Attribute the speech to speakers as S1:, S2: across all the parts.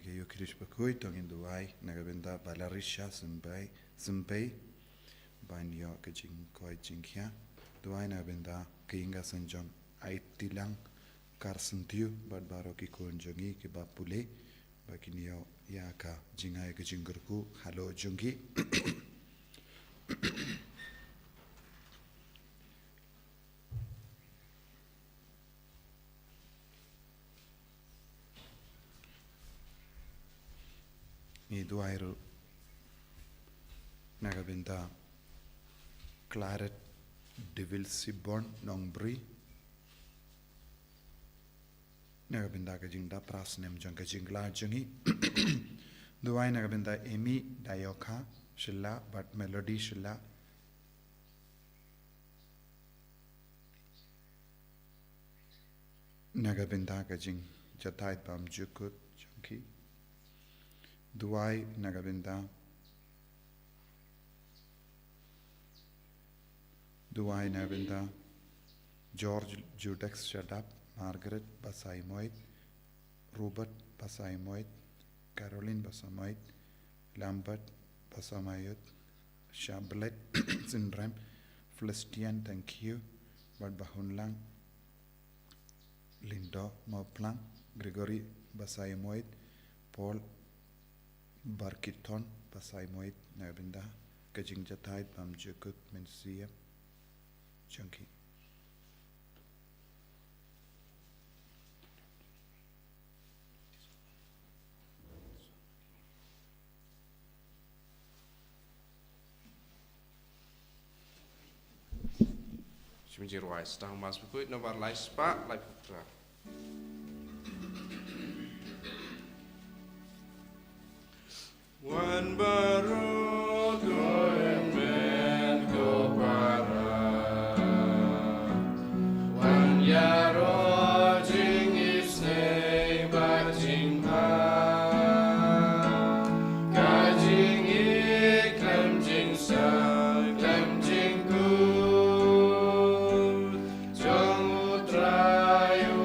S1: Taïew Kirish Bakhuid tong in Duai nagabenda balarisha Zimbay banyo kajing koi jingkya Duai nagabenda kayinga sanjong aitilang karsentiu bad baro ki konjongi ki bapule bakinyo yaka jingai kajingurku halo jongi ni duairu nagabenda claret devil sibon nongbri nagabenda kajingda prasnem jong kajingla jongi duai nagabenda emi dayoka shilla but melody shilla nagabenda kajing jatai pam jukut jongi Duai nagabenda George Judex Shadap Margaret Basaimoit Robert Basaimoit Caroline Basaimoit Lambert Basamayot Shablet Syndrome Flistian thank you Bad Bahunlang Lindo Moplang Gregory Basaimoit Paul Barkiton Basaimoit nagabenda kajing jatait pam jukut mensiam junkie
S2: Shimji ruai stang mas Bakhuid nomor lai spa lai putra. Wan baru goemen go para wan yaro jing isne bajing ha kajing iklam jing sa klam jing ku jong utrayu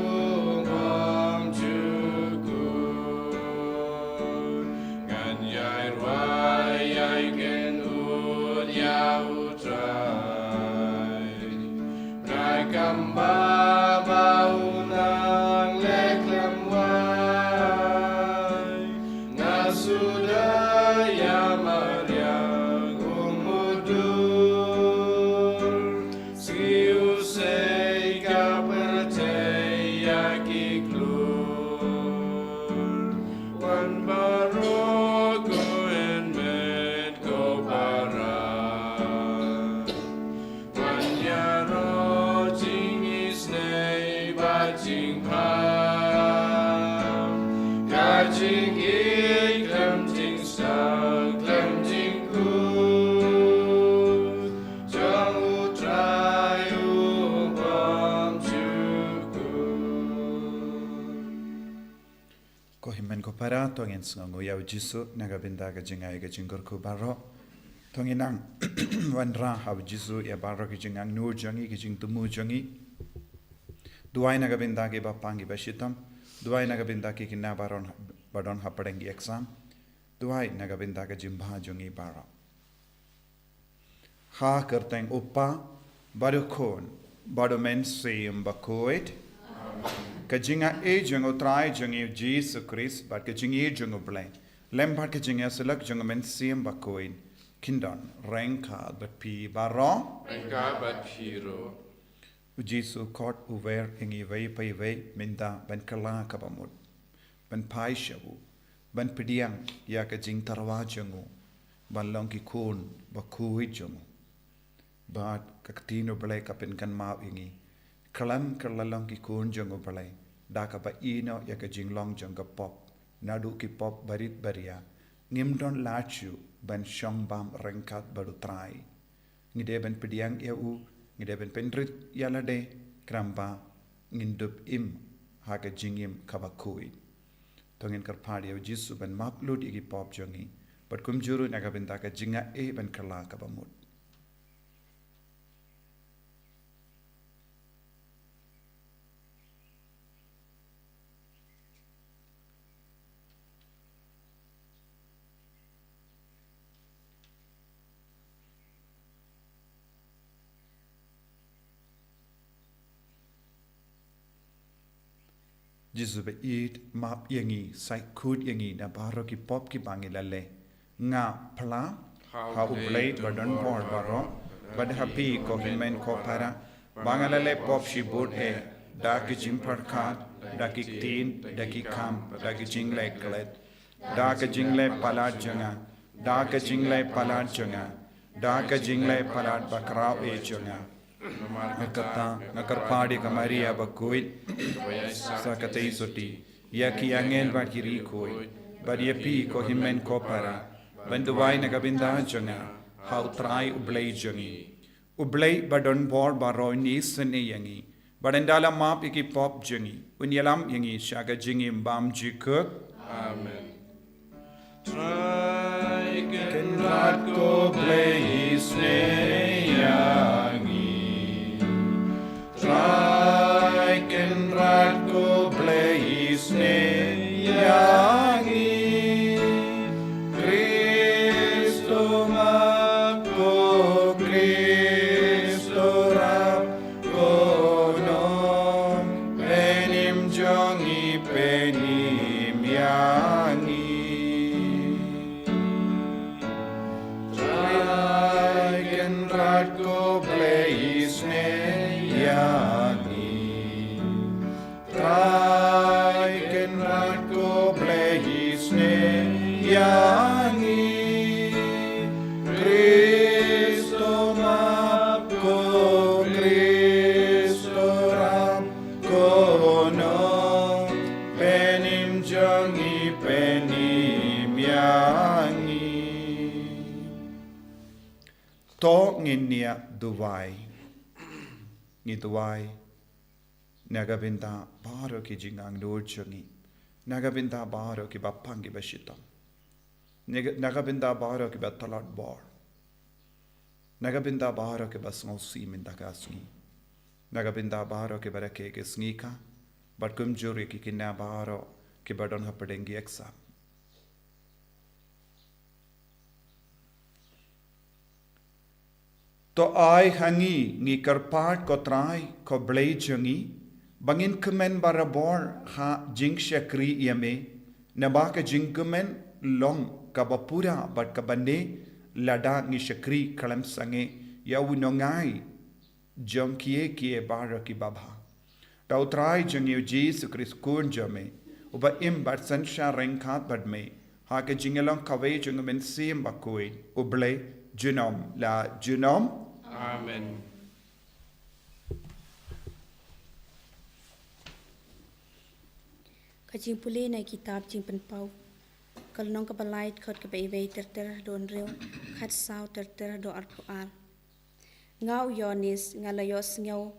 S2: ngom juku ngan yai rwai yai gen ud ya utrai prai kamba baunang leklam wai nasudah ya mariang umudur siusei ka percaya kiklur wan baru goen med go para wan yaro jing isnei bajing pam kajing iklam jing sa klam jing ku jong utrayu bam juku
S1: ko himen ko para tongin sngo yaw jisu nagabenda kajingai kajingurku baro tonginang wanra haw jisu ya baro kajingang nur jongi kajing tumu jongi duai nagabenda ke bapangi bashitam duai nagabenda ke kinna baron hapadengi exam duai nagabenda ka jimbha jongi baro ha kerteng upa bado kon bado men seem Bakhuid kajinga e jongo trai jongi Jesus Christ but kajing e jongo bleng lembar kajinga selak jongo men seem Bakhuid kindon renka but pi baro
S2: Engka bat piro
S1: Jesu kot uver ingi vei pai vei minda ban kala kabamut ban pai shabu ban pidiang ya kajing tarwa jongo ban longki kun Bakhuid jongo bat kaktino blai kapin kan mau ingi kalam kerlalong ki kun jongo balai daka ba ino ya ka jinglong jonga pop nadu ki pop barit baria ngimdon lachu ban shongbam rengkat baru trai ngide ban pediang ya u ngide ban pendrit ya lade kramba ngindup im haga jingim kabakui tongin karpadi ya jisu ban maplud igi pop jongi bat kumjuru naga benda ka jinga e ban kala kabamut Jisu be eat map yangi sai kud yangi na baro ki pop ki bangi lale nga pla ha ublay badon bor baro bad happy ko hinmen ko para bangalale pop shi boot e da ki jimpar khat da ki tin da ki kam da ki jingle klet da ki jingle palat janga da ki jingle palat janga da ki jingle palat bakrao e janga ngakata ngakarpadi ka Maria Bakhuid sa katay soti yaki angel ba kiri koi bad yapi ko hinmen ko para banduway nagabinda janga how try ublay jangi ublay badon bor baroy ni sene yangi badandala map iki pop jangi unyalam yangi shaga jingi bam jikuk
S2: Amen. Try
S1: can not go play yangi try can not go play yangi Cristo mako Cristo rap kono penim jongi penim yangi try can not go play yangi try can not go play yangi Cristo mapko Cristo rap kono penim jangi penim yangi to nginia duwai ngi duwai nagabinda baro ki jingang dur jangi nagabinda baro ki bapangi bashitong nagabinda baro ki batalat bor nagabinda baro ki basngosi mindagasngi nagabinda baro ki barake ki sngi but kumjuri ki kinna baro ki badon hapadengi exam to ai hangi ngi karpat ko trai ko blay jangi bangin kemen barabor ha jing shakri yame nabaka jing kemen long kabapura bat kabande lada ngi shakri kalam sange ya winongai jonkie kie baraki baba tau trai jangi Jesus Christ kun jame uba im bat sansha renkat badme ha ke jingelong kawe jungmen sim bakoi uble junom la junom
S2: Amen.
S3: Kajing puli na kitab jing penpau. Kalnong kabalait khot kabay ter don reo khat sao ter do arpual. Ngau yonis ngalayos ngaw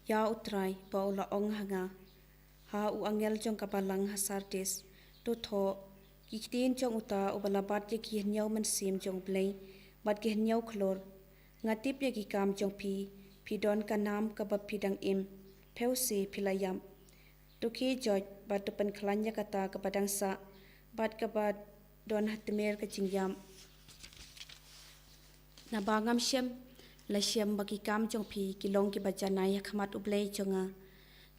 S3: ya utray paula ong hanga. Ha u angel jong kabalang hasartis to tho kikitin jong uta ubalabat ye ki nyaw man sim jong blay bat ki nyaw klor ngatip ye ki kam jong pi don kanam kabab pidang im peusi pilayam tuki joj bat tupan khlanya kata kepadang sa bat kabad don hatmer ka jingyam na bangam shem la shem bagi kam jong pi kilong ki bajanai khmat ublei jonga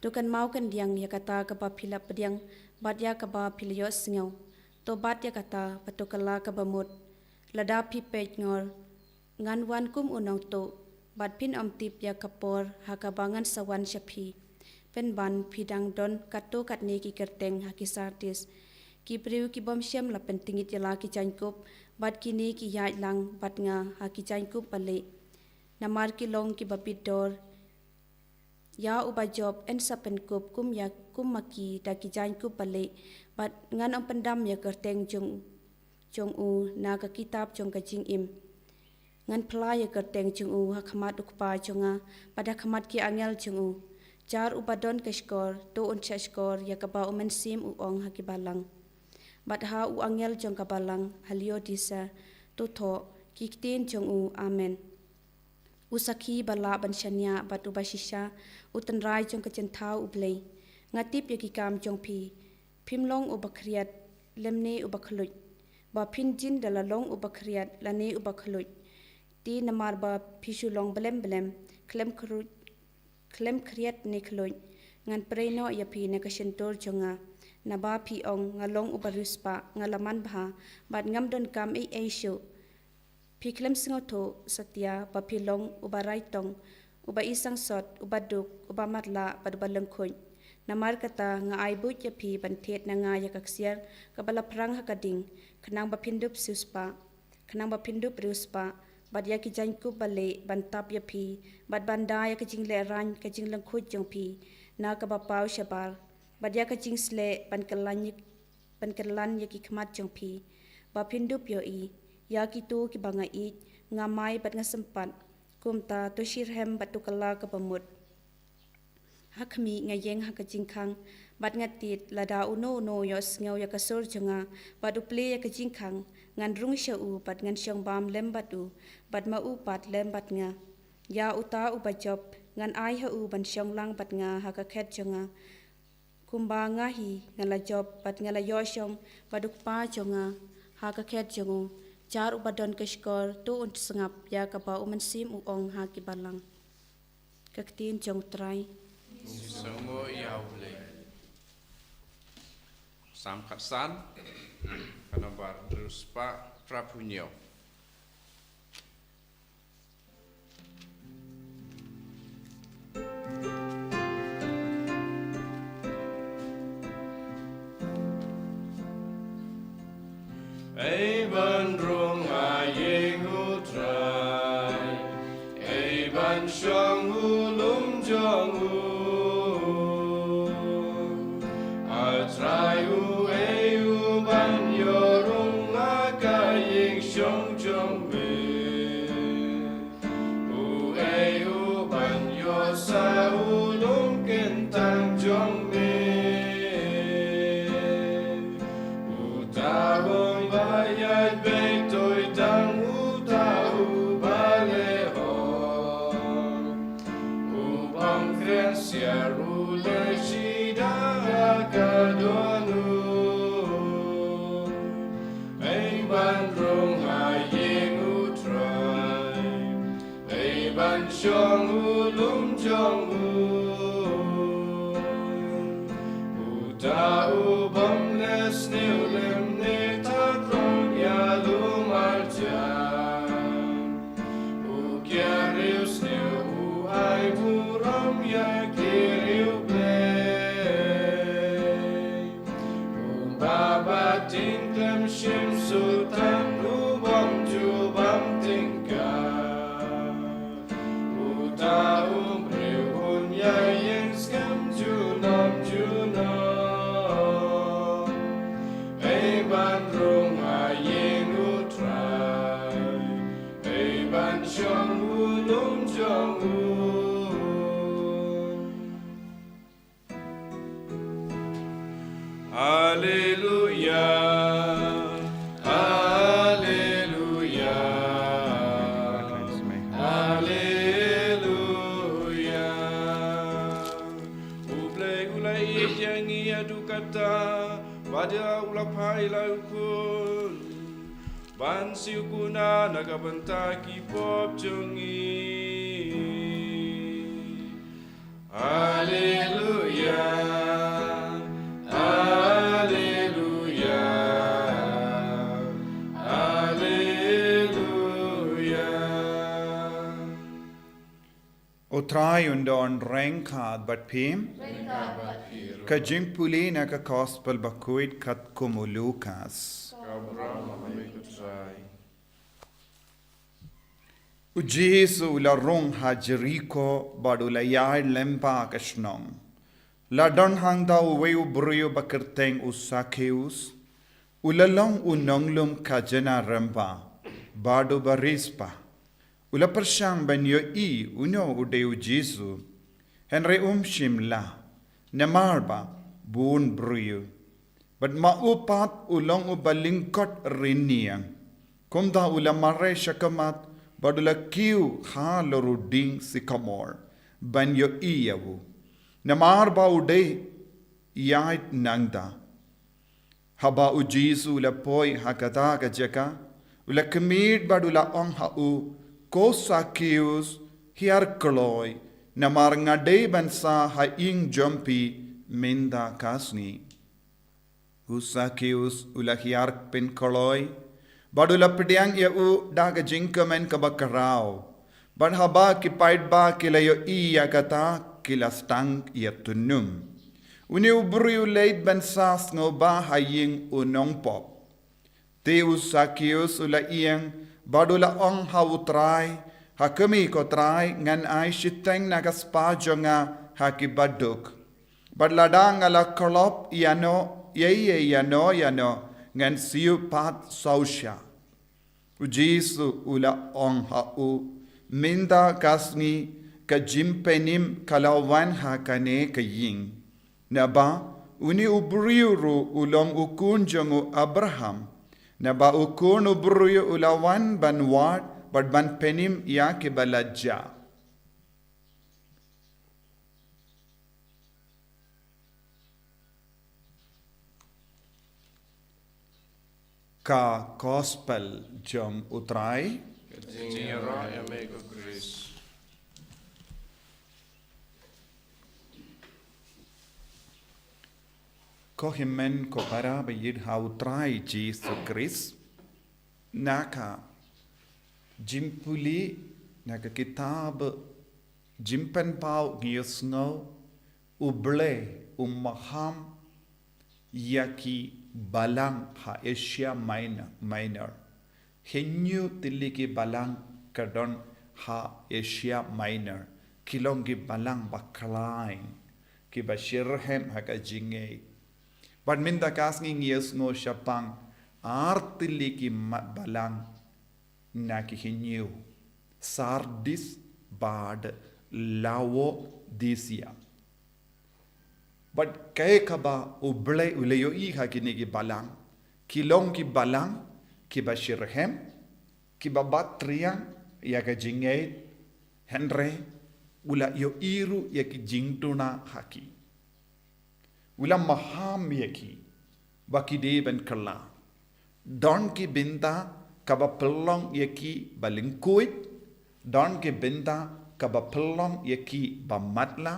S3: tukan mau kan diang ya kata kabab phila pediang bat ya kabab philyo singaw to bat ya kata patukala kabamut lada pi pej ngor ngan wan kum unang to bat pin amtip ya kapor hakabangan sawan shapi pen ban pidang don kato katne ki kerteng hakisartis ki priu ki bom shem la pentingit yala ki chankop bat kini ki yai lang bat nga haki chankop pale namar ki long ki bapit dor ya uba job en sapen kop kum ya kum maki da ki chankop pale bat ngan am pendam ya kerteng jong u na ka kitab jong ka jing im ngan playa kerteng jong u hakmat ukpa jonga pada khamat ki angel jong u jar ubadon ke skor to un skor ya kaba umen sim u ong hakibalang bat ha u angel jong kabalang halio disa to tho kiktin jong u amen usakhi bala ban shanya bat ubashisha utan rai jong ka chen thau ublei ngatip ya ki kam jong pi phimlong ubakriat lemne ubakhloj ba phin jin dalalong ubakriat lane ubakhloj ti namar ba phishu long blem klem kriat ne khloj ngan preno ya pi ne kasentor jonga na ba pi ong ngalong ubaruspa ngalaman bha bat ngam don kam e show pi klem singoto satya ba pi long ubarai tong uba isang sot ubaduk ubamatla badbaleng khoi namar kata nga aibut ya pi bantet na nga ya kaksiar kabala prang hakading khnang ba pindup suspa khnang ba pindup ruspa bad ya ki janku bale bantap ya pi bad banda ya kajing le ran kajing lang khut jong pi na ka ba pau shabar bad ya kajing sle pankalan ya ki khmat jong pi ba pindup yo I ya ki tu ki banga I ngamai bad nga sempat kumta to shirhem batu kala ka pamut hakmi ngayeng hakajing khang bat ngatit lada uno yo sngau ya kasur jonga badu ple ya kajing khang ngan rung shau bat ngan shong bam lem batu bat ma u pat lem bat nga ya uta u bajop ngan ai ha u ban shong lang bat nga ha ka khet jonga kumba nga hi ngala job bat ngala yo shong baduk pa jonga ha ka khet jongo char u badon kashkor tu un sngap ya ka ba u man sim u ong ha ki balang kaktin jong trai
S2: Songo yaule. Sam katsan. Kanabar ruspa prapunyo. Ei ban rong ayeng utrai. Ei ban shong ulum jong u. Trai u ei u ban yorung akaying shong jong me u ei u ban yo sa u lung ken tang jong me u ta bong bayat be toi tang u ta u ba le ho u bang kren sia ru le shi da kadonu ei ban rong ayeng utrai ei ban shong ulum jong uta u bom les neu lem ne ta rong ya lum arjan u kiarius neu u ai buram ya kiriu Tingklem shim sultan ubam jubam tingka uta umri unya yang skam junam ei ban rung ayeng utrai ei ban shong ulum jong Hallelujah. Pada ulapai laukun ban siu kuna nagabantaki pop jongi Hallelujah Hallelujah Hallelujah
S1: O trai undon renkad bat pim ka jingpuli na ka gospel Bakhuid kat kumu Lucas. U Jesu la rong ha Jericho badu la yai lempa kashnong. La don hang da u weu bruyo bakirteng u Sakeus. U la long u nonglum ka jena rempa badu barispa. U la persyang ban yo I uno u deu Jesu. Henry shim la. Namarba bun bruyu. But maupat ulong ubalingkot riniang. Kumda ulamare shakamat badula kiu ha loruding sikamor. Banyo iyawu. Namarba ude yait nangda. Haba u Jesu ula poi hakata kajaka. Ula kemid badula ong ha u ko Sakeus hiar kloy namar ngade bansa ha ing jompi minda kasni usakius ulahiar pen koloi badula pediang ya u daga jingkamen kabakarao ban haba ki paid ba kilayo iya kata kilastang ya tunum uni ubru leit bansa snoba haying unong pop te usakius ulaiang badula ong hautrai hakami ko trai ngan ai shiteng nagaspa jonga hakibaduk badladang ala kolop yano yano ngan siu pat sausha ujisu ula ong ha u minda kasni ka jimpenim kalawan hakane kaying naba uni ubriuru ulong ukun jongu Abraham naba ukun ubriu ulawan banwat but ban penim ya ke balajja ka gospel jong utrai
S2: Jingera Amigo Chris.
S1: ko himen ko para bayid ha utrai Jesus Christ naka jimpuli naka kitab jimpen pau giusno uble umaham yaki balang ha Asia Minor henyu tiliki balang kadon ha Asia Minor kilongi balang baklain ki bashirhem haka jinge but minda kasngi ngius no shapang artiliki balang naki henyu Sardis bad lawo disia but kaya kaba uble uleyo I hakinigi balang kilong ki balang ki bashirhem ki babatriang yaga jingay henre ula yo iru yaki jingtuna haki ula maham yaki baki deben kala don ki binta kaba pelong yaki balingkuit don ki binta kaba pelong yaki bamatla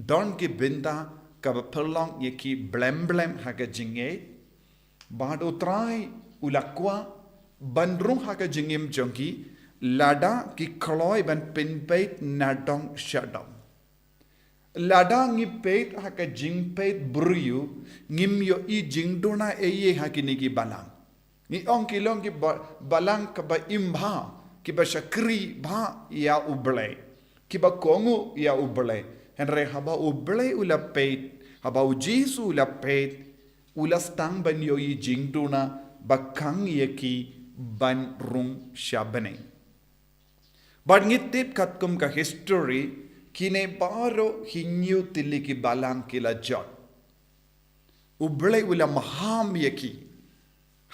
S1: don ki binta kaba pelong yaki blem haga jingay bad utrai ulakwa bandrung haga jingim jongki lada ki kaloi ban pinpait nadong shadong lada ngi peit haka jingpeit bruyu ngim yo I jingduna eye hakinigi balang ni onki longi balang kaba imba kiba shakri ba ya uble kiba kongu ya uble henre haba uble ula peit haba ujisu ula peit ula stang ban yo I jingduna bakang yeki ban rung shabane but ngitip katkum ka history kine baro hinyu tiliki balang kila jot uble ula maham yeki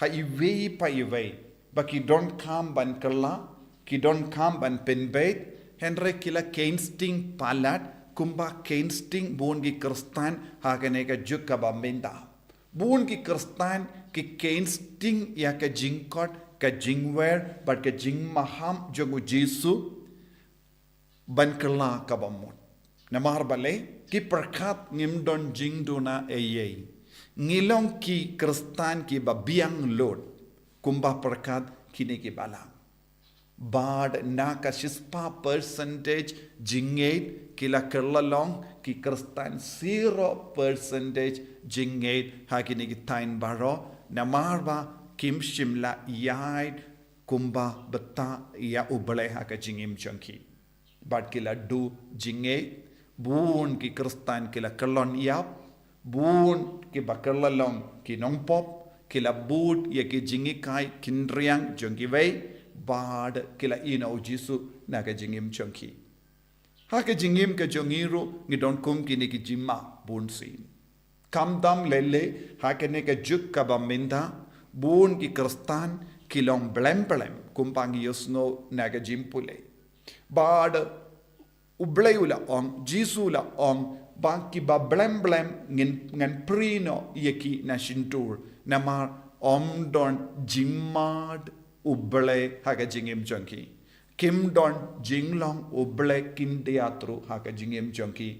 S1: ha iwei pa iwei baki don kam ban kala ki don kam ban penbeit henre kila keinsting palat kumba keinsting bon ki kristan hagane ka jukka bambenda bon ki kristan ki keinsting ya ka jingkot ka jingwer but ka jing maham jogu jisu ban kala ka bamut namar bale ki perkat ngimdon jingduna eye ngilong ki kristan ki babiang lord kumba perkat kini ki balang bad na ka shispa percentage jingate kila kerlalong ki kristan 0% jingate hakini ki tain baro namar ba kim shimla yai kumba bata ya ubale haka jingim chunky bad kila du jingate bun ki kristan kila kerlon yap bun ki bakerlalong ki nongpop kila boot ya ki jingi kai kindriang jongi wei bad kila ina ujisu na ka jingim chonki ha ka jingim ka jongiru ngi don kum ki ni ki jimma bun sin kam dam lele ha ka ne ka juk ka baminda bun ki kristan kilong blem kumpangi yosno na ka jimpule bad ubleula on jisula on banki ba blem ngan prino yeki na shintur namar om don jimmad uble haga jingim jonki Kim don jinglong uble kindiatru haka jingim jongki.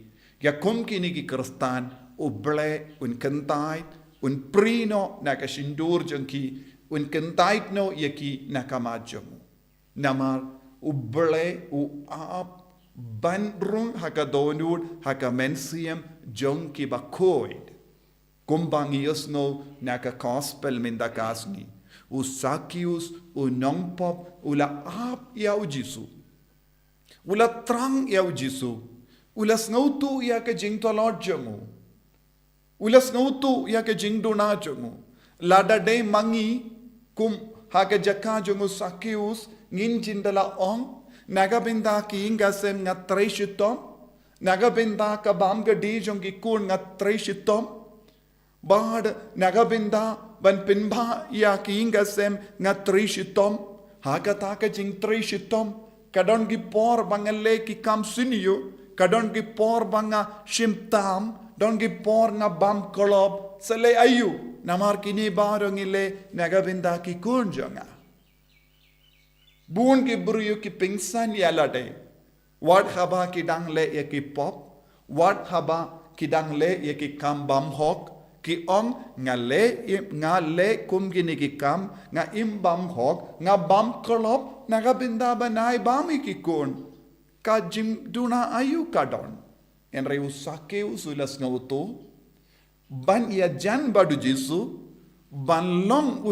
S1: Ya kum kini ki kristan uble un kentai un prino naka shindur jongki un kentait no yaki nakamajong. Namar uble u ap banrung haka donur haka mensiam jongki Bakhuid. Kumbangios no naka gospel mindakasni. Usakius unongpop ula ap yau jisu. Ula trang yau jisu. Ula snautu ya ke jing tolot jongu. Ula snautu ya ke jing duna jongu. Lada de mangi kum haka jaka jongu sakius ngin jindala ong. Nagabinda ki ingasem nga treshitom. Nagabinda ka bam gadi jongi kun nga treshitom. Bad nagabinda ban pinba ya ki ingasem nga treshitom. Haka taka jing treshitom. Kadon gi por bangale ki kam siniyo. Kadon gi por banga shimtam. Don gi por nga bam kolob. Sale ayu. Namar kini barong ile nagabinda ki kunjonga. Buon ki bruyo ki pingsan yalade. Wat haba ki dang le ye ki pop. Wat haba ki dang le ye ki kam bam hok. Ki ong nga le kum gini ki kam nga im bam hok nga bam kolop nagabinda banay bami ki kun. Ka jim duna ayu kadon. Enre usake usulas nga uto. Ban ya jan badu jisu. Banlong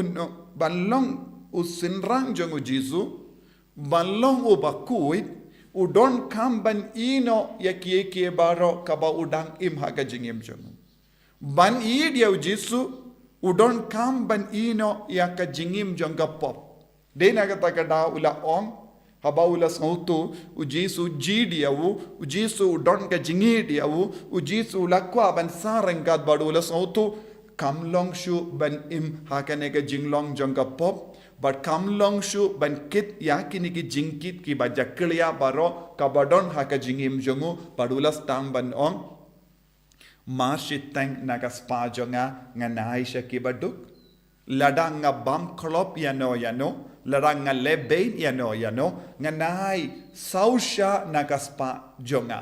S1: usinrang jongu jisu. Banlong u Bakhuid. Udon kam ban ino ya kie baro kaba udang im haga jingim jongu. Ban id yau jisu udon kam ban ino ya ka jingim jonga pop. De nagata kada ula ong haba ula sautu ujisu jidiawu ujisu udon ka jingidiawu ujisu lakwa ban sarengkat badu ula sautu kamlong shu ban im hakane ka jinglong jonga pop. But kamlong shu ban kit yakini ki jingkit ki bajakliya baro kabadon haka jingim jongu badula stang ban ong. Marshitang nagaspa jonga nga naisha ki baduk. Lada nga bam klop yano. Lada nga lebein yano. Nga nai sausha nagaspa jonga.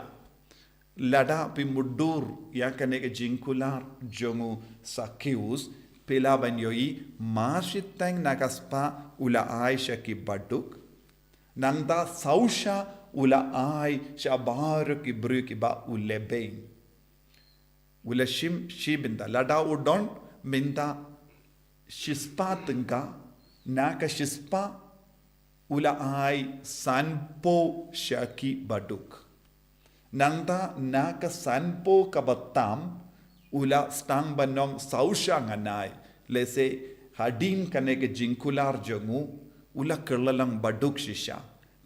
S1: Lada pimudur yakane ka jingkular jongu sakius. Pila banyoi marshitang nagaspa ula aisha ki baduk. Nangda sausha ula ai shabaru ki bru ki ba ulebein. Ula shibinda lada udon minda shispa tengka naka shispa ula ai sanpo shaki baduk. Nangda naka sanpo kabatam ula stang banong sausha nganai lese hadin kane ke jingkular jongu ula kerlalang baduk shisha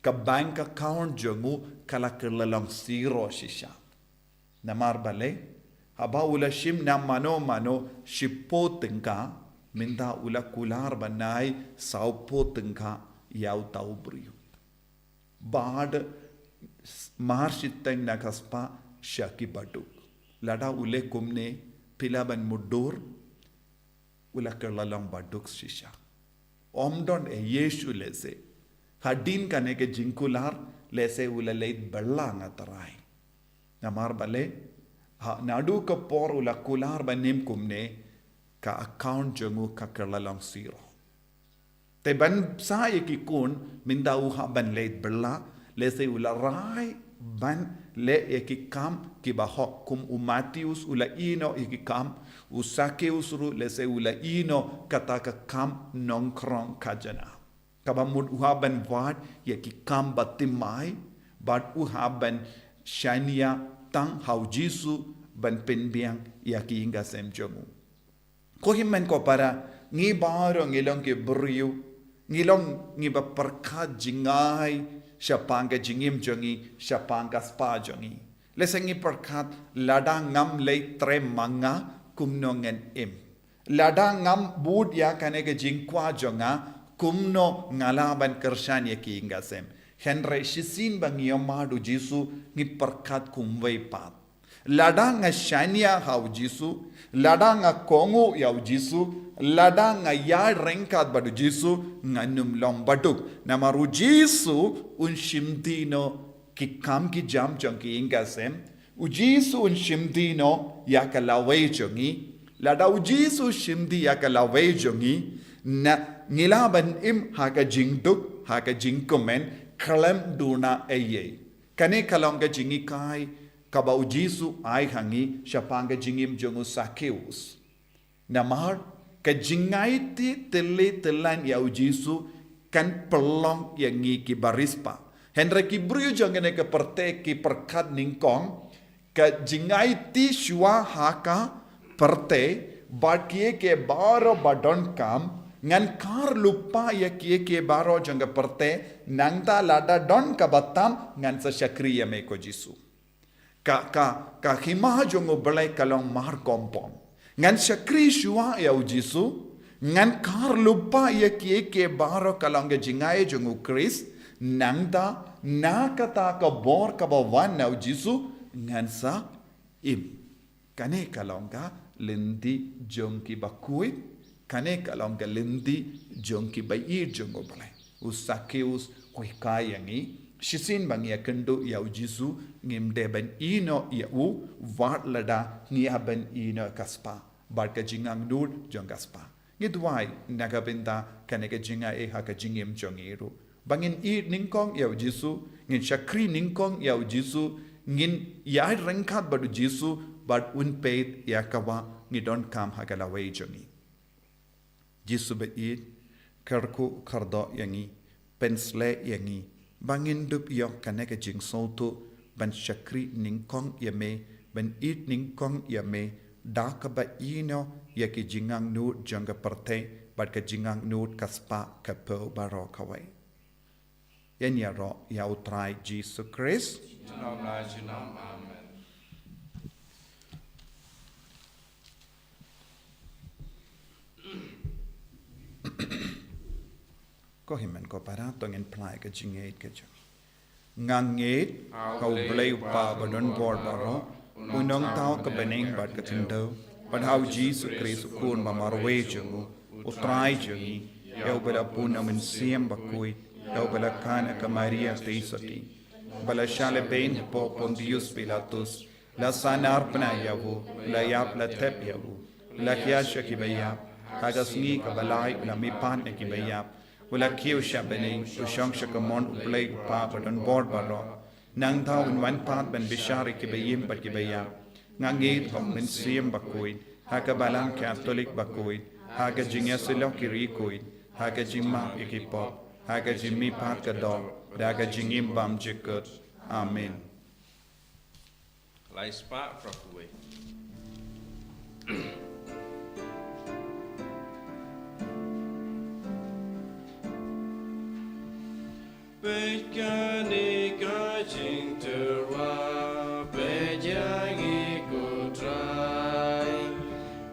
S1: ka bank account jongu kala kerlalang zero shisha namar bale haba ula shim na mano shippo tengka minda ula kular banai saupo tengka yau tau brio bad marshiteng nakaspa shaki baduk. Lada ule kumne pilaban mudur ula kerlalang baduk shisha. Omdon Yeshu lese. Hadin kane ke jingkular lese ula leit berlang atarai. Namar bale nadu ka por ula kular banim kumne ka account jongu ka kerlalang zero. Te ban sa ki kun minda uha ban leit berla lese ula rai ban le ekikam kibahok kum umatius ula ino ekikam usakeus ru lese ula ino kataka kam nongkrong kajana kabamud uhaban vad ekikam batimai bat uhaban shania tang haujisu ban penbiang yaki inga semjomu kohimen ko para ngi baro ngilong ke brio ngilong ngi ba perkat jingai Syapangka jingim jongi, syapangka spa jongi. Lesengi perkat lada ngam lei tre manga kumnongen im. Lada ngam bud ya kane ke jingkwa jonga kumno ngalaban kershan ya ki ingasem. Henry shisin bang yomadu jisu ngi perkat kumwei pat. lada nga shania hau Jisu, lada nga kongo yau Jisu, lada nga ya rengkat badu Jisu, nga numlong baduk. Namaru Jisu un shimdino ki kam ki jam jong ki ingasem, u Jisu un shimdino ya ka laway jongi, lada u Jisu shimdi ya ka laway jongi, na ngilaban im haka jingduk, haka jingkomen, kalem duna eye. Kane kalonga jingi kai, kabau Jisu ai hangi, syapanga jingim jongu Taïew. Namar, ka jingaiti tele telan ya Jisu, kan pelong yang ngi ki barispa. Hendra ki brio jangane ke perte ki perkat ningkong, ka jingaiti shua haka perte, bakie ke baro badon kam, ngan kar lupa ya kie ke baro jangga perte, nangta lada don kabatam, ngan sa syakriya me ko Jisu. Ka himah jongo belai kalong mahar kompom. Ngan syakri shua ya Jisu, ngan kar lupa ya kie ke baro kalong ga jingai jongo Kris, nangta nakata ka bor ka bawan na Jisu, ngan sa im. Kane kalong ka lendi jong ki Bakhuid, kane kalong ka lendi jong ki bayir jongo balai. Taïew koi kayangi, shisin bang ya kendo ya Jisu ngim deben ino ya wat lada ngia ben ino kaspa barka jingang nur jong kaspa ngidwai nagabenda kaneka jinga e haka jingim jongiru bangin ningkong ya Jisu ngin syakri ningkong ya Jisu ngin ya rengkat badu Jisu bad unpeit ya kawa ngidon kam haka lawai jongi Jisu beid karku kardo yangi pensle yangi bangin dup yok kaneka jing soto ban syakri ningkong yame ban it ningkong yame da ba ino yaki jingang nut jangga perte bad ka jingang nut kaspa ka po baro kawai yan ya ro ya utrai Jesus Christ
S2: Amen.
S1: Ko himen ko para tong en plai ka jingait ka jang ngangit kau blai pa badon bor baro unong tao ka beneng bad ka tindo but how Jesus Christ kun ma marwe jungu utrai jungi yau bala puna min siem Bakhuid yau bala kana ka Maria teisati bala shale ben po Pontius Pilatus la sanar pna yavu la yap la tep yavu la kyasha ki bayap kagasngi ka balai la mipan ki bayap wala kiu shabening ushong shakamon uplay pa badon board baro nang thao in wan pat ben bishari ki bayim bat ki bayap ngangit hom min siem Bakhuid haka balang Catholic Bakhuid haka jingya silo ki rikuid haka jingma ikipop haka jimmi pat ka dog daga jingim bam jikut amen
S2: Lai spa Bakhuid. Bekani ka jing terwa bejangi ku trai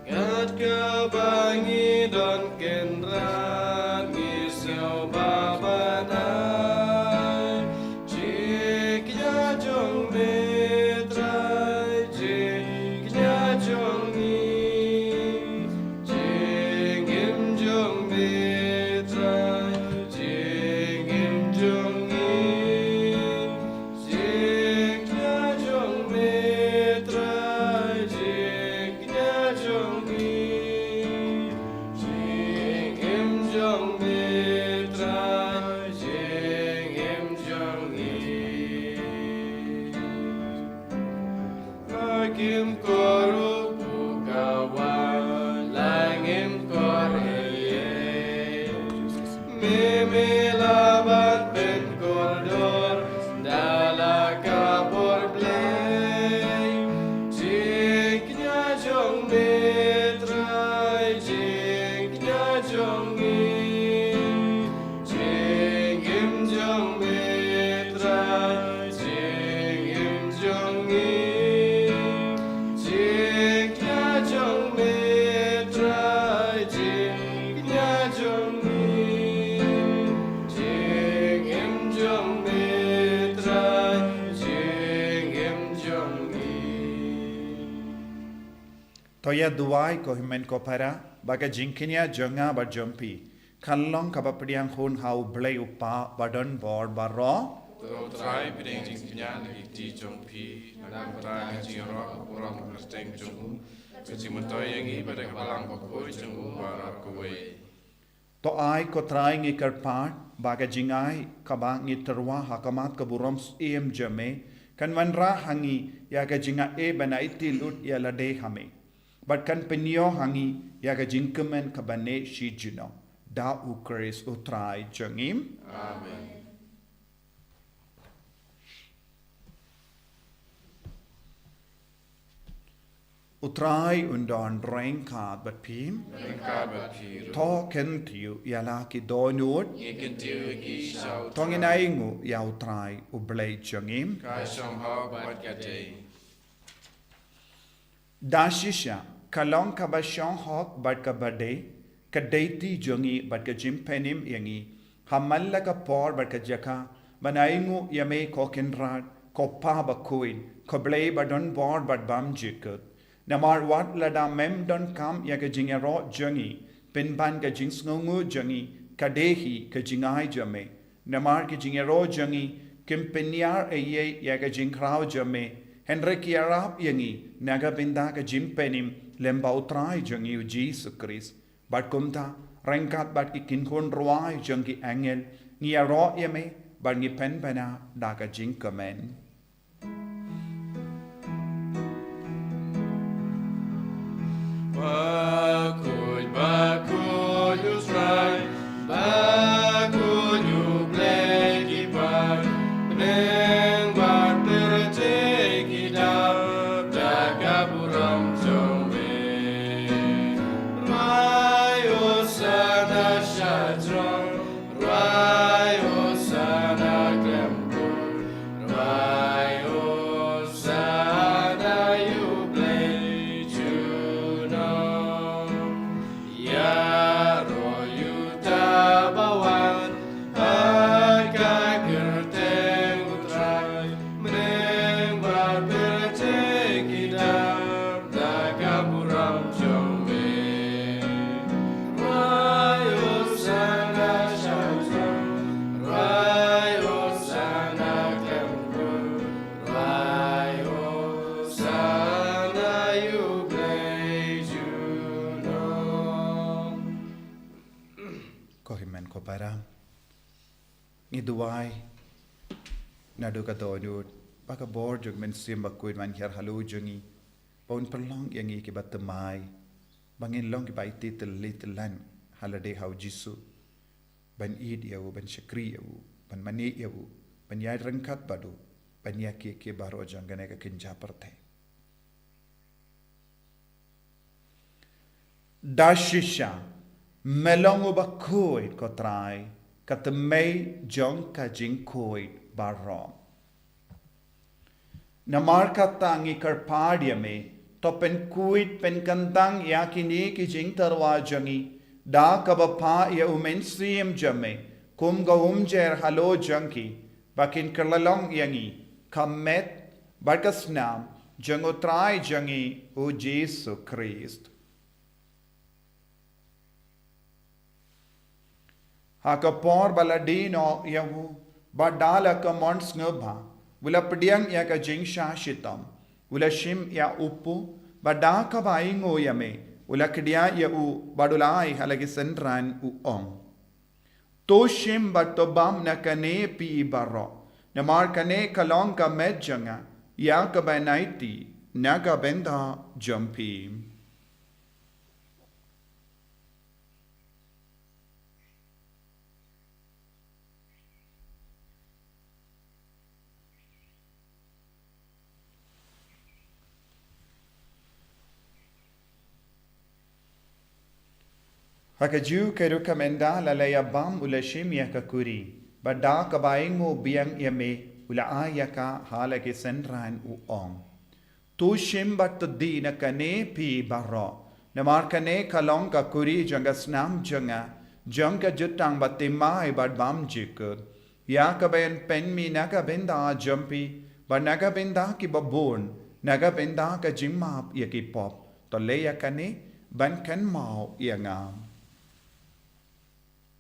S2: gat ka bangi don kendra ngisau babanai jiknya jong metrai jiknya jong ni jingim jong metrai jingim jong Kim koru bukawan langim korye mimi labat ben koridor dala kabor blay jiknya jong metrai jiknya jong jingim jong metrai jingim jong
S1: Toya duai ko himen ko para baga jinkinia jonga ba jumpi. Kalong kabapdiang hun hau blay upa badon board baro.
S2: Tro trai bideng jing kinyan lagi ti jong pi. Nang trai jing rock kurang bersteng jong. Kecil mentoy yang i pada kebalang Bakhuid jong barak kuwe.
S1: To ai ko trai ngi karpat baga jingai kabang ngi terwa hakamat kaburom em jame. Kan wanra hangi ya ka jinga e banai tilut ya lade hame. But kan penyo hangi ya ka jingkemen kabane shi juno. Da ukris utrai jangim.
S2: Amen.
S1: Utrai undon rengkat bat pim.
S2: Rengkat bat pim.
S1: To ken tiu ya la ki donut.
S2: Ikan tiu ki shau.
S1: Tongin aingu ya utrai ublay jangim.
S2: Kai shong hau bat gade.
S1: Dashisha kalong kabashong hok bat kabade. Kadaiti jongi bat ka jimpenim yangi. Hamalla ka por bat ka jaka. Manaingu yame kokenrad. Kopa Bakhuid. Koblay badon board bat bam jikut. Namar wat lada mem don kam ya ka jingero jongi. Pinban ka jingsngungu jongi. Kadehi ka jingai jame. Namar ka jingero jongi. Kimpinyar eye ya ka jingkrao jame. Henrik yarap yangi. Naga binda ka jimpenim. Lemba utrai jongi u Jesus Christ. Bat kumta rengkat bat ikin kun ruai jongi angel. Ngia ro yame. Bat ngi pen pena daga jingkamen.
S2: Bakhuid, Bakhuid, who's right? Bakhuid, you play it back. Neng bat take it up. Jaga buram jombe. Rayo sana shadron. Rayo sana klembo. Rayo sana you play.
S1: Kohimen ko para. Iduai. Nadu ka donut. Baka board jug men sim Bakhuid man hier halu jungi. Pon perlong yangi ki batemai. Bangin long ki baiti telan halade hau jisu. Ban id yawu ban syakri yawu. Ban mani yawu. Ban yai rengkat badu. Ban yaki ki baro janggane ka kinja perte. Dashisha. Melongo Bakhuid ko trai. Katamay jong ka jingkoid barom. Namar katangi karpadia me. To pen kuit pen kantang yakini ki jing tarwa jangi. Da kabapa ya umensiem jame. Kum ga umjer halo janki. Bakin kerlalong yangi. Kamet barkasnam. Jango trai jangi o Jesus Christ. Haka por baladino yahu. Badala ka mons ngubha. Wala pediang ya ka jing shitam. Wala shim ya upu. Badaka ba ingo yame. Wala kedia ya u badulai halagi sendran u ong. To shim batobam na kane pi baro. Namar kane kalong ka medjanga. Ya ka banaiti. Naga benda jumpi. Hakaju keru kamenda lalaya bam ulashim ya kakuri. Bada kabaingo biang yame ula ayaka halake senran u ong. Tu shim bat di na kane pi baro. Namar kane kalong kakuri janga snam janga. Janga jutang batimai bad bam jikud. Ya kabayan penmi naga benda jumpi. Ba naga benda ki babon. Naga benda ka jimap ya ki pop. to leia kani ban kan mau iangam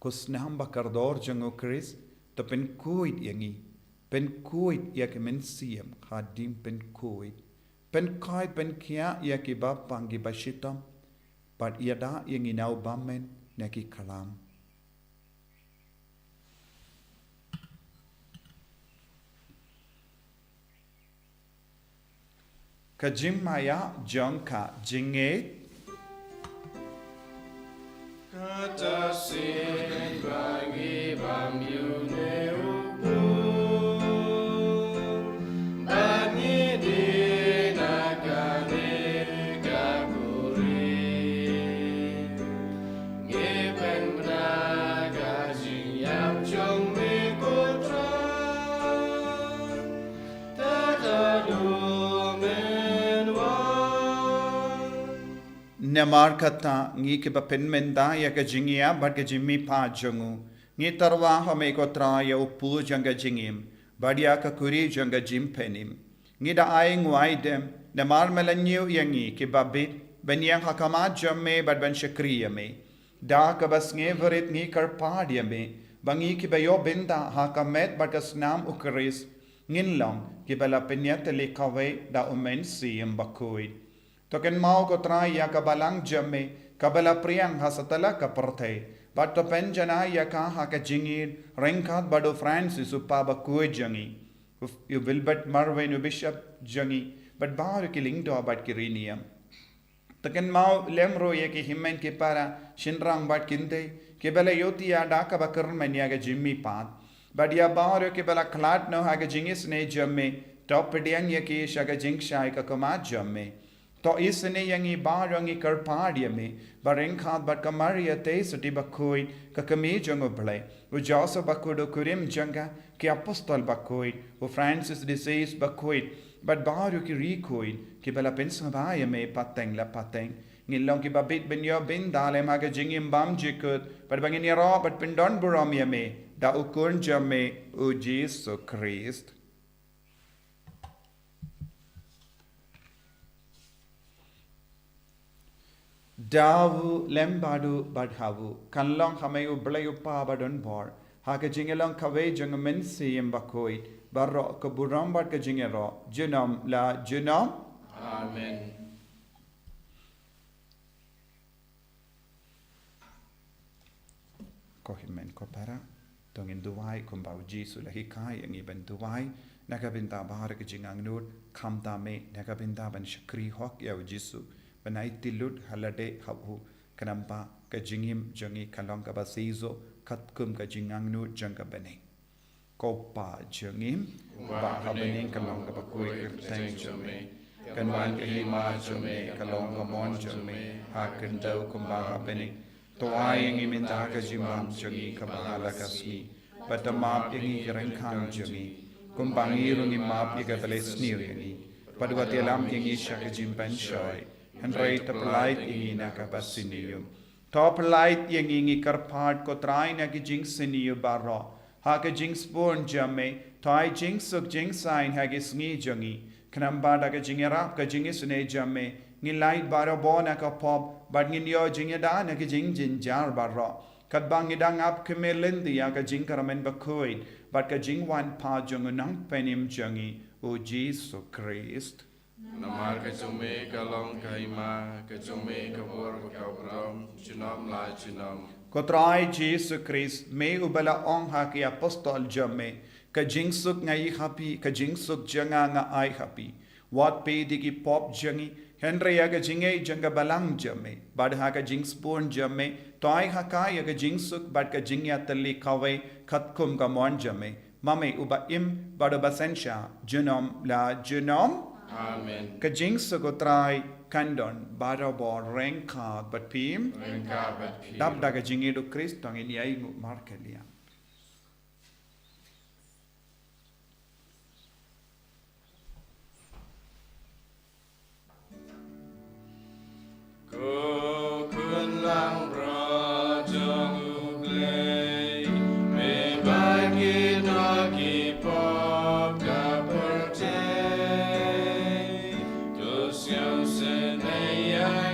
S1: kusnam bakardor jango Chris to pen kuit yangi pen kuit yak men siam khadim pen kuit pen kai pen kia yaki ba pangi bashitam but yada yangi nau bamen neki kalam kajim maya jongka jinge
S2: kata sin bagi bam yune upu bani di nakane kaburi ngepen benaga jinyam jong me kotra takadu
S1: Namar kata ngi ke bapen menda ya ka jingia bar ka jimmi pa jangu ngi tarwa hame ko tra ya upu janga jingim badia ka kuri janga jim penim ngi da ai ngwai dem namar melanyu yangi ke babit benyang hakama jamme bad ban shakriya me da ka bas nge verit ngi kar padia me bangi ki bayo benda hakamet bad ka snam ukris ngin long ki bala penyat le kawe da umen sim Bakhuid Token mau ko try ya kabalang jamme kabala priang hasatala ka perthe but to penjana ya ka ha ka jingir renkat bado Francis upa Bakhuid jangi you will but marwen you bishop jangi but bar killing do but kirinium token mau lemro ye ki himmen ki para shinrang but kinte ke bala yoti ya da ka bakar men ya ga jimmi pat but ya bar ke bala klat no ha ga jingis ne jamme top pediang ye ki shaga jing shai ka kama jamme To isne yangi barangi karpadia me, barenkat bat kamaria te suti Bakhuid, kakami jango blay, u Joseph Bakhuid kurim janga, ki apostol Bakhuid, u Francis disease Bakhuid, but baru ki recoid, ki bala pensavaya me pateng la pateng, ngilong ki babit ben yo bin dale maga jingim bam jikut, but bangin yara but pindon buramia me, da ukun jame u Jesus Christ. Dawu lembadu badhavu kanlong hamayu blayu pa badon bor haka jingelong kawe jang men siem Bakhuid barro ka buram bad ka jingero junam la junam
S2: Amen
S1: ko himen ko para tongin duwai kumbau jisu la hikai ang iban duwai nakabinta bahar ka jingang nut khamta me nakabinta ban shakri hok ya jisu Banai tilut halade habu kanampa ka jingim jangi kalong ka basizo katkum ka jingang nu jangka bene. Kopa jangim ba habening kalong ka Bakhuid teng jame kanwan ka hima jame kalong ka mon jame hakan daw kumba habening toay ang iminta ka jimam jangi ka bahala kasmi batamap yangi kerengkang jangi kumbangirong imap igatales niryangi padwati alam yangi siya ka jimpan shoy and right up light ingi na kapasiniyo. Top light yang ingi karpart ko try na ki jing siniyo barro. Ha ka jing spawn jamme, toy jing suk jing sign ha ki sngi jangi. Kanamba da ka jing rap ka jing isne jamme. Ngi light barro bona ka pop, but ngi yo jing da na ki jing jin jar barro. Kat bang idang ap kemelindi ya ka jing karamen Bakhuid, but ka jing wan pa jung nang penim jangi o Jesus Christ.
S2: Namar ka jume kalong kaima ka jume ka bor ka bram chinam la chinam
S1: Kotrai Jesus Christ me ubala ong ha ki apostol jamme ka jingsuk ngai happy ka jingsuk janga nga ai happy what pe digi pop jangi Henry ya ka jinge janga balang jamme bad ha ka jingspon jamme toy ha ka ya ka jingsuk bad ka jingya tali kawai khatkum ka mon jamme mame uba im bad basensha junom la junom
S2: Amen
S1: ka jingsuk kotrai kandon barabor renka but pim
S2: Renka bat pi
S1: dab daga jinge do Kristo ang iliyay markelia.
S2: Ko kun lang bra jong uglay me bagi na ki pop ka pertay to siang sen ay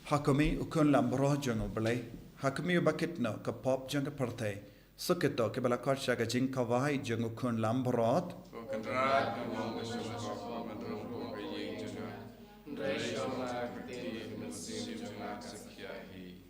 S1: Hakami ukun lambro jango belai. Hakami bakit no ka pop jang partai. Sukito ke balakot shaga jing kawai jango kun lambrot.
S2: Kendrat ngomong besok kau mendorong ke yang juga. Resona keti mesin juga sekiahi.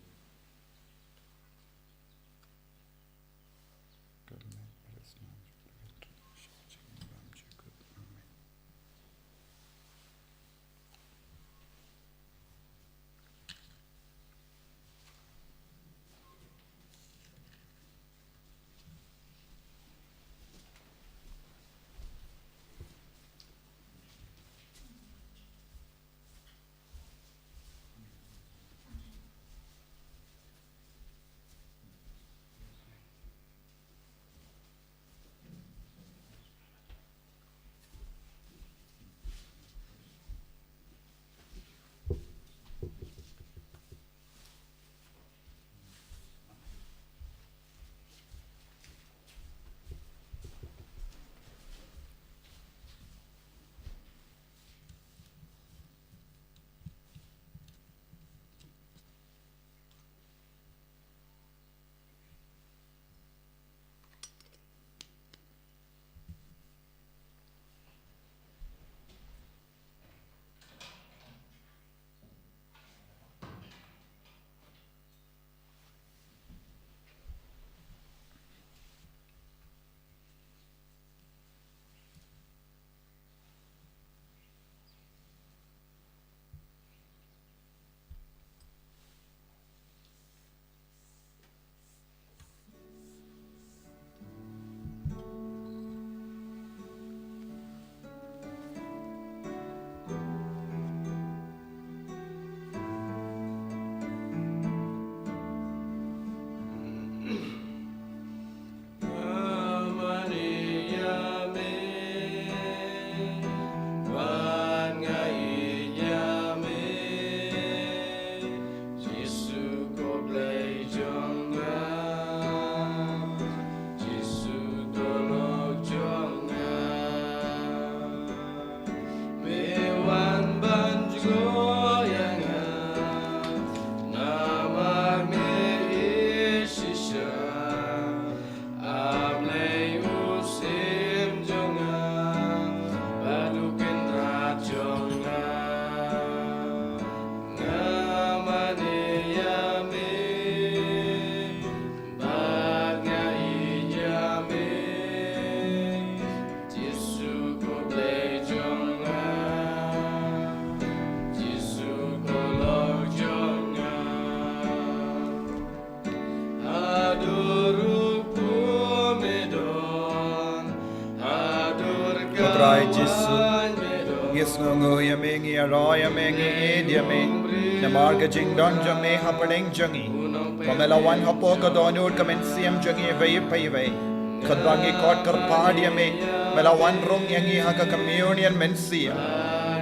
S1: Yamengi Arroya Mengi Ediame, Namarga Jing Don Jame Happening Jungi, Pamela one Hapoka Donur Comencium Jungi Vay Payve, Kadangi Kot Karpadiame, Mela one room Yangi Haka Communion Mencia,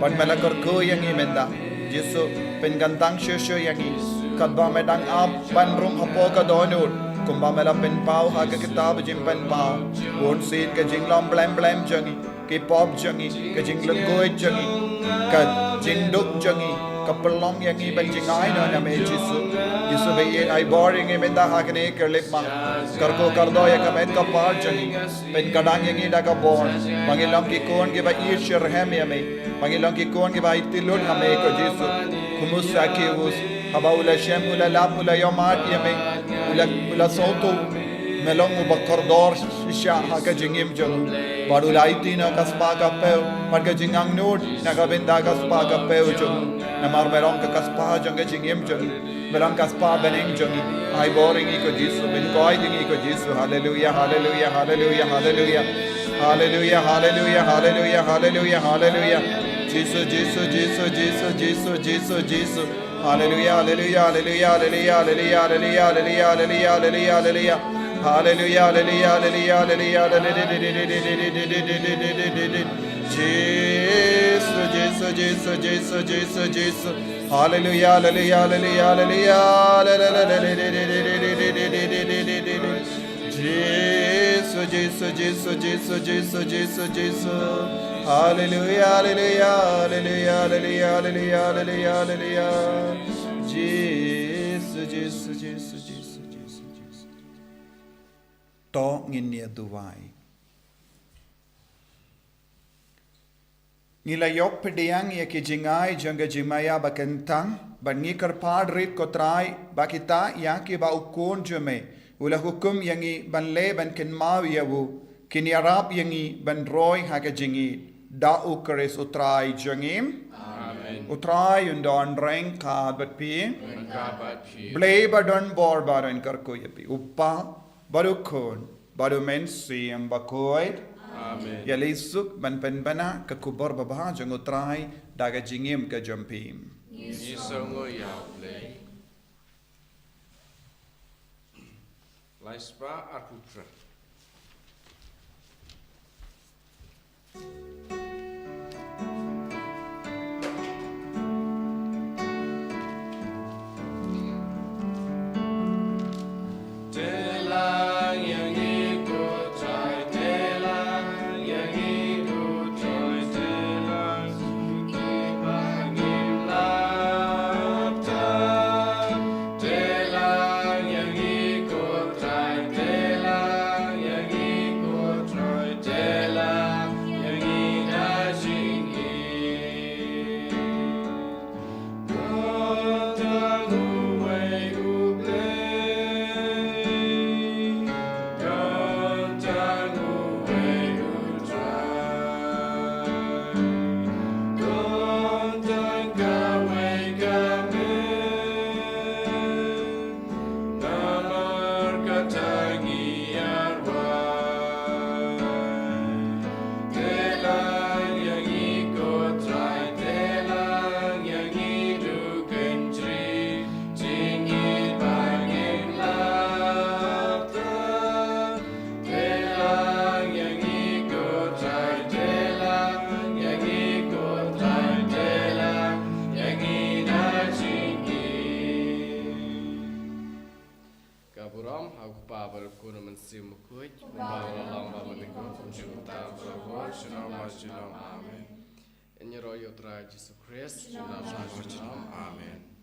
S1: but Melakurku Yangi Menda, Jisu, Pingantang Shushu Yangi, Kadbamedang Ab, Ban room Hapoka Donur, Kumbamela Pen Pau, Haka Kitab Jim Pen Pau, Won't see it Gajinglam Blam Blam Jungi. Cái pop jangi, cái jing lengoi jangi, cái jing duk jangi, cái pelong yangi ban jing ai no na me Jisu be ye ai boring e menda ha kene kerlip ma, karko kardo ya kamet ka par jangi, pen kadang yangi da ka born, mangilang ki kon ke ba ishir hem ya me, mangilang ki kon ke ba itilun ha me ko Jisu, kumus sakius, haba ula shem ula lap ula yomat ya me, ula soto. Melong ubakordor shisha haka jingim jang barulaiti na kaspa ka peu marga jingang nod nagabenda kaspa ka peu jang namar melong ka kaspa jang jingim jang melong kaspa beneng jang ai boring iko Jisu ben koi ding iko Jisu hallelujah hallelujah hallelujah hallelujah hallelujah hallelujah hallelujah hallelujah hallelujah Jisu Jisu Jisu Jisu Jisu Jisu Jisu hallelujah hallelujah hallelujah hallelujah hallelujah hallelujah hallelujah hallelujah hallelujah Hallelujah, hallelujah, hallelujah, hallelujah, Jesus, Jesus, Jesus, Jesus, Jesus, Jesus. Hallelujah, hallelujah, hallelujah, hallelujah. Jesus, Jesus, Jesus, Jesus, Jesus, Jesus, Jesus. Hallelujah, hallelujah, hallelujah, hallelujah, hallelujah, hallelujah, hallelujah. Jesus. To ngin nia duwai. Ngila yok pediang ya ki jingai janga jimaya bakentang ban ngikar padrit kotrai bakita ya ki ba ukon jume ula hukum yangi ban le ban ken mau yawu kin yarab yangi ban roy haka jingi da ukaris utrai jangim
S2: Amen.
S1: utrai undon reng ka bat pi blay badon bor baron karko yapi uppa barukon baru mensi yang Bakhuid.
S2: Amen.
S1: Ya lisuk ban penbana ke kubur babah jang utrai daga jingim ke jampim.
S2: Nisongo yaule. Laispa arputra. Kaburam hau pabar kuna mensim kuit kumbawa lamba meniko kunjuta beragor shalom amen. Enyeroyo tra Jesus Christ shalom amen.